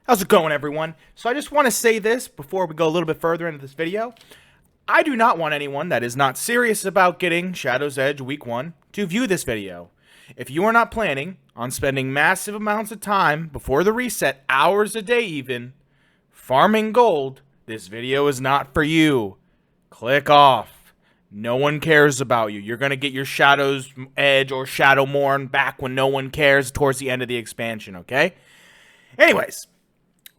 How's it going, everyone? So I just want to say this before we go a little bit further into this video. I do not want anyone that is not serious about getting Shadow's Edge Week 1 to view this video. If you are not planning on spending massive amounts of time before the reset, hours a day even, farming gold, this video is not for you. Click off. No one cares about you. You're going to get your Shadow's Edge or Shadowmourne back when no one cares towards the end of the expansion, okay? Anyways,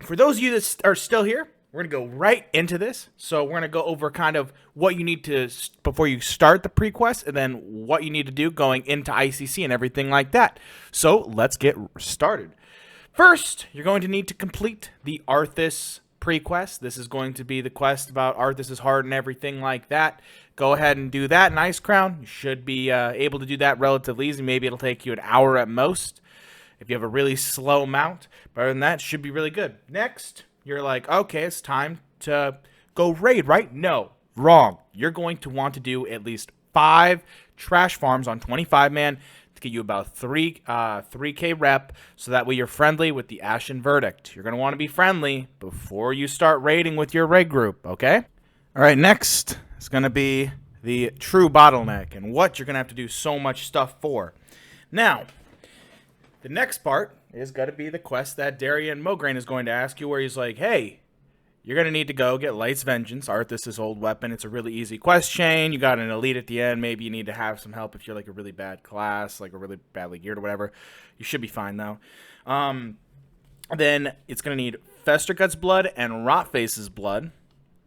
for those of you that are still here, we're going to go right into this. So we're going to go over kind of what you need to, before you start the pre-quest, and then what you need to do going into ICC and everything like that. So let's get started. First, you're going to need to complete the Arthas pre-quest. This is going to be the quest about Arthas' heart and everything like that. Go ahead and do that in Ice Crown. You should be able to do that relatively easy. Maybe it'll take you an hour at most. If you have a really slow mount, but other than that, it should be really good. Next, you're like, okay, it's time to go raid, right? No, wrong. You're going to want to do at least 5 trash farms on 25-man to get you about 3k rep, so that way you're friendly with the Ashen Verdict. You're going to want to be friendly before you start raiding with your raid group, okay? All right, next is going to be the true bottleneck and what you're going to have to do so much stuff for. Now, the next part is going to be the quest that Darian Mograine is going to ask you, where he's like, hey, you're going to need to go get Light's Vengeance, Arthas' old weapon. It's a really easy quest chain. You got an elite at the end. Maybe you need to have some help if you're like a really bad class, like a really badly geared or whatever. You should be fine, though. Then it's going to need Festergut's blood and Rotface's blood.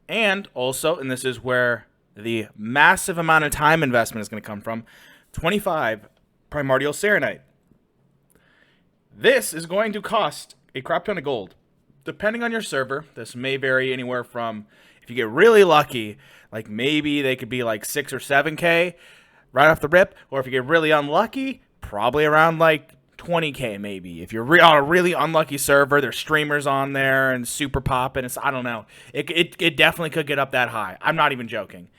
And also, and this is where the massive amount of time investment is going to come from, 25 Primordial Saronite. This is going to cost a crap ton of gold. Depending on your server, this may vary anywhere from, if you get really lucky, like maybe they could be like 6 or 7k right off the rip, or if you get really unlucky, probably around like 20k maybe. If you're on a really unlucky server, there's streamers on there and super popping. I don't know. It definitely could get up that high. I'm not even joking.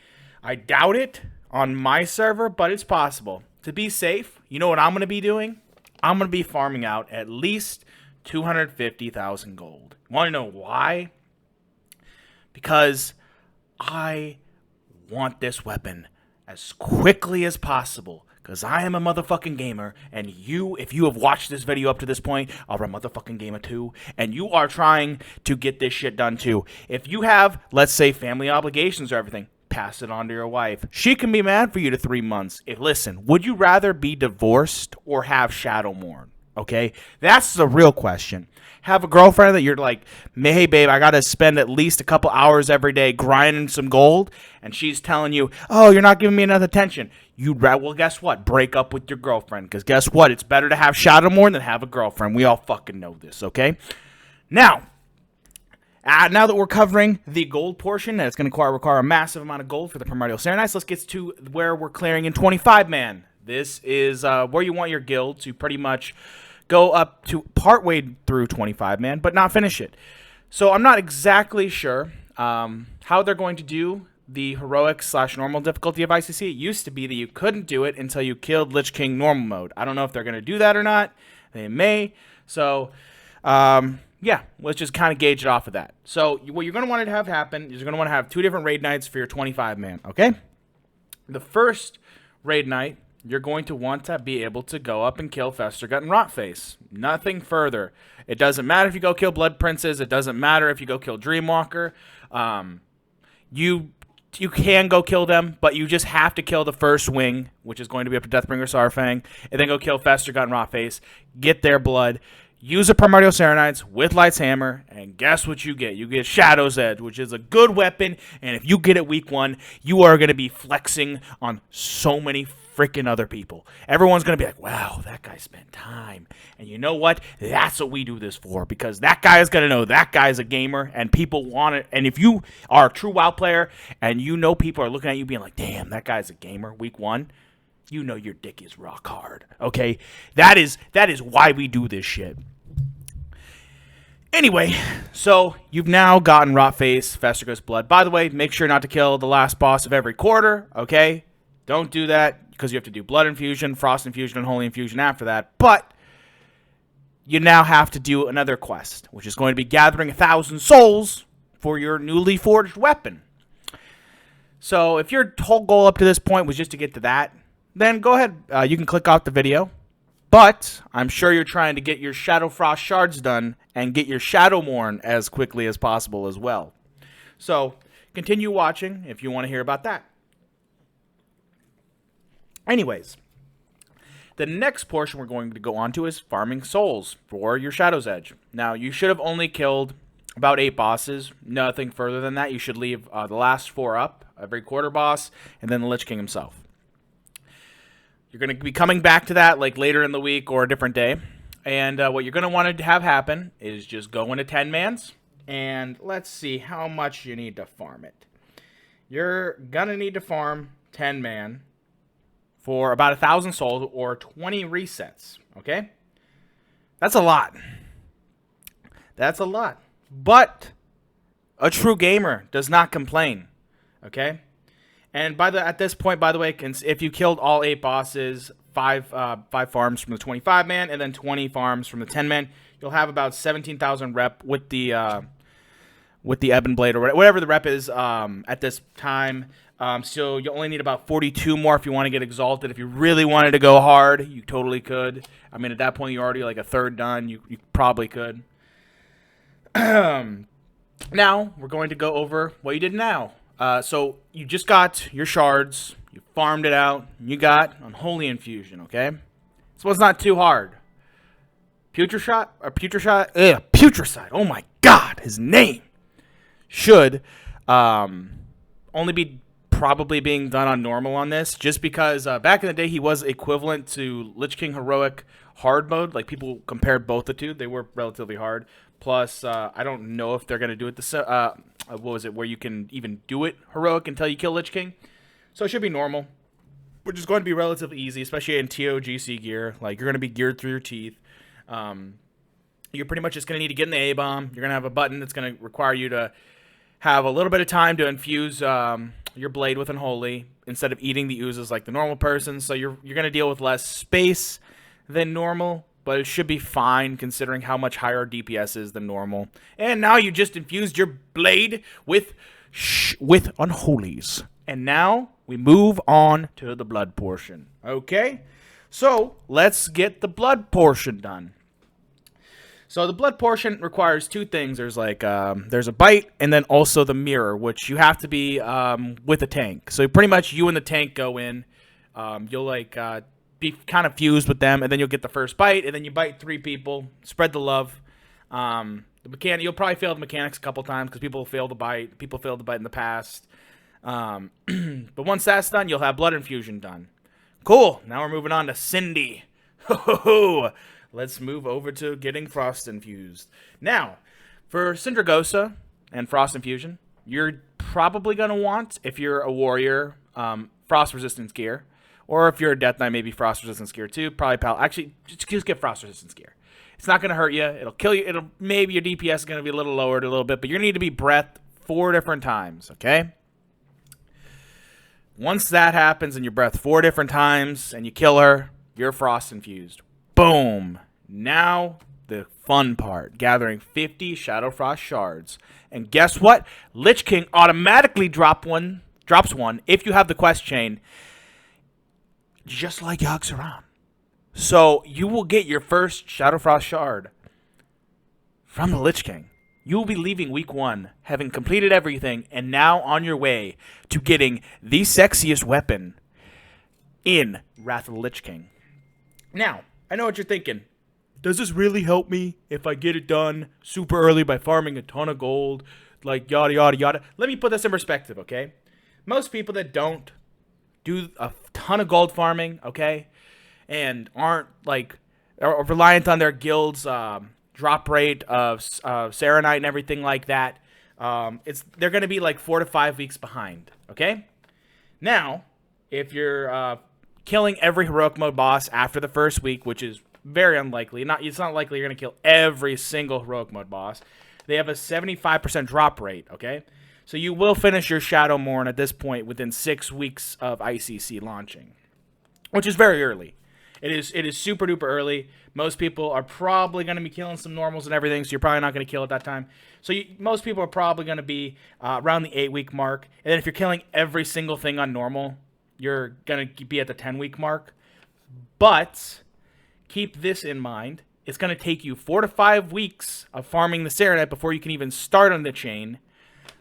I doubt it on my server, but it's possible. To be safe, you know what I'm going to be doing? I'm going to be farming out at least 250,000 gold. Want to know why? Because I want this weapon as quickly as possible. Because I am a motherfucking gamer, and you, if you have watched this video up to this point, are a motherfucking gamer too, and you are trying to get this shit done too. If you have, let's say, family obligations or everything, pass it on to your wife. She can be mad for you to 3 months. Listen, would you rather be divorced or have Shadowmourne? Okay? That's the real question. Have a girlfriend that you're like, hey, babe, I got to spend at least a couple hours every day grinding some gold, and she's telling you, oh, you're not giving me enough attention. Well, guess what? Break up with your girlfriend, because guess what? It's better to have Shadowmourne than have a girlfriend. We all fucking know this, okay? Now that we're covering the gold portion, and it's going to require a massive amount of gold for the Primordial Saronites, let's get to where we're clearing in 25-man. This is where you want your guild to pretty much go up to partway through 25-man, but not finish it. So I'm not exactly sure how they're going to do the heroic/normal difficulty of ICC. It used to be that you couldn't do it until you killed Lich King normal mode. I don't know if they're going to do that or not. They may. So, yeah, let's just kind of gauge it off of that. So what you're going to want to have happen is you're going to want to have 2 different raid nights for your 25-man, okay? The first raid night, you're going to want to be able to go up and kill Festergut and Rotface. Nothing further. It doesn't matter if you go kill Blood Princes. It doesn't matter if you go kill Dreamwalker. You can go kill them, but you just have to kill the first wing, which is going to be up to Deathbringer Saurfang, and then go kill Festergut and Rotface, get their blood, use the Primordial Saronites with Light's Hammer, and guess what you get? You get Shadow's Edge, which is a good weapon, and if you get it week 1, you are going to be flexing on so many freaking other people. Everyone's going to be like, wow, that guy spent time. And you know what? That's what we do this for, because that guy is going to know that guy's a gamer, and people want it. And if you are a true WoW player, and you know people are looking at you being like, damn, that guy's a gamer week 1, you know your dick is rock hard, okay? That is why we do this shit. Anyway, so you've now gotten Rotface, Festergut's blood. By the way, make sure not to kill the last boss of every quarter, okay? Don't do that, because you have to do blood infusion, frost infusion, and holy infusion after that. But you now have to do another quest, which is going to be gathering 1,000 souls for your newly forged weapon. So if your whole goal up to this point was just to get to that, then go ahead. You can click off the video. But I'm sure you're trying to get your Shadow Frost shards done and get your Shadowmourne as quickly as possible as well. So continue watching if you want to hear about that. Anyways, the next portion we're going to go on to is farming souls for your Shadow's Edge. Now, you should have only killed about 8 bosses. Nothing further than that. You should leave the last 4 up, every quarter boss, and then the Lich King himself. You're going to be coming back to that like later in the week or a different day. And what you're going to want to have happen is just go into 10-mans. And let's see how much you need to farm it. You're going to need to farm 10-man for about 1,000 souls or 20 resets. Okay? That's a lot. That's a lot. But a true gamer does not complain. Okay? And at this point, by the way, if you killed all 8 bosses, 5 farms from the 25-man, and then 20 farms from the 10-man, you'll have about 17,000 rep with the Ebon Blade or whatever the rep is at this time. So you only need about 42 more if you want to get Exalted. If you really wanted to go hard, you totally could. I mean, at that point, you're already like a third done. You probably could. Now, we're going to go over what you did now. So you just got your shards, you farmed it out, and you got Unholy infusion, okay? So it's not too hard. Putricide, oh my god, his name should only be probably being done on normal on this, just because back in the day he was equivalent to Lich King Heroic hard mode. Like, people compared both the two. They were relatively hard. Plus, I don't know if they're going to do it what was it, where you can even do it heroic until you kill Lich King. So it should be normal, which is going to be relatively easy, especially in TOGC gear. Like, you're going to be geared through your teeth. You're pretty much just going to need to get in the A-bomb. You're going to have a button that's going to require you to have a little bit of time to infuse your blade with Unholy instead of eating the oozes like the normal person. So you're going to deal with less space than normal, but it should be fine considering how much higher DPS is than normal. And now you just infused your blade with Unholies. And now we move on to the blood portion. Okay? So let's get the blood portion done. So the blood portion requires 2 things. There's there's a bite and then also the mirror, which you have to be with a tank. So pretty much you and the tank go in. You'll be kind of fused with them, and then you'll get the first bite, and then you bite 3 people. Spread the love. You'll probably fail the mechanics a couple times because people fail to bite. People failed to bite in the past. But once that's done, you'll have blood infusion done. Cool. Now we're moving on to Cindy. Let's move over to getting Frost infused. Now, for Syndragosa and Frost infusion, you're probably going to want, if you're a warrior, Frost resistance gear. Or if you're a Death Knight, maybe Frost resistance gear too. Probably Actually, just get Frost resistance gear. It's not going to hurt you. It'll kill you. Maybe your DPS is going to be a little lowered a little bit, but you're going to need to be breathed 4 different times, okay? Once that happens and you breath 4 different times and you kill her, you're Frost infused. Boom. Now, the fun part. Gathering 50 Shadow Frost shards. And guess what? Lich King automatically drops one if you have the quest chain, just like Yogg-Saron. So you will get your first Shadow Frost shard from the Lich King. You will be leaving week 1, having completed everything, and now on your way to getting the sexiest weapon in Wrath of the Lich King. Now, I know what you're thinking. Does this really help me if I get it done super early by farming a ton of gold? Like, yada, yada, yada. Let me put this in perspective, okay? Most people that don't do a ton of gold farming, okay, and aren't, are reliant on their guild's drop rate of saronite and everything like that, they're going to be like 4 to 5 weeks behind, okay? Now, if you're killing every heroic mode boss after the first week, which is very unlikely, it's not likely you're going to kill every single heroic mode boss, they have a 75% drop rate, okay? So you will finish your Shadowmourne at this point within 6 weeks of ICC launching, which is very early. It is super duper early. Most people are probably going to be killing some normals and everything, so you're probably not going to kill at that time. So most people are probably going to be around the 8-week mark. And then if you're killing every single thing on normal, you're going to be at the 10-week mark. But keep this in mind. It's going to take you 4 to 5 weeks of farming the saronite before you can even start on the chain.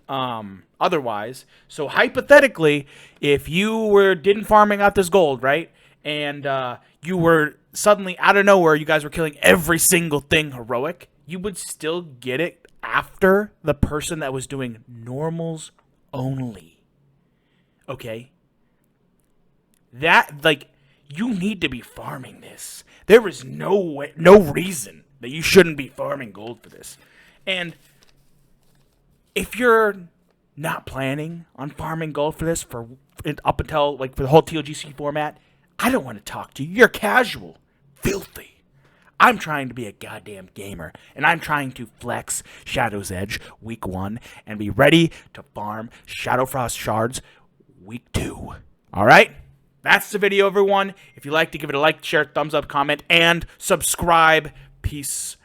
Otherwise, so hypothetically, if you didn't farming out this gold, right, and you were suddenly out of nowhere, you guys were killing every single thing heroic, you would still get it after the person that was doing normals only. Okay, that you need to be farming this. There is no reason that you shouldn't be farming gold for this, and if you're not planning on farming gold for this up until for the whole TOGC format, I don't want to talk to you. You're casual, filthy. I'm trying to be a goddamn gamer, and I'm trying to flex Shadow's Edge week 1 and be ready to farm Shadowfrost shards week 2. All right? That's the video, everyone. If you like to give it a like, share, thumbs up, comment, and subscribe. Peace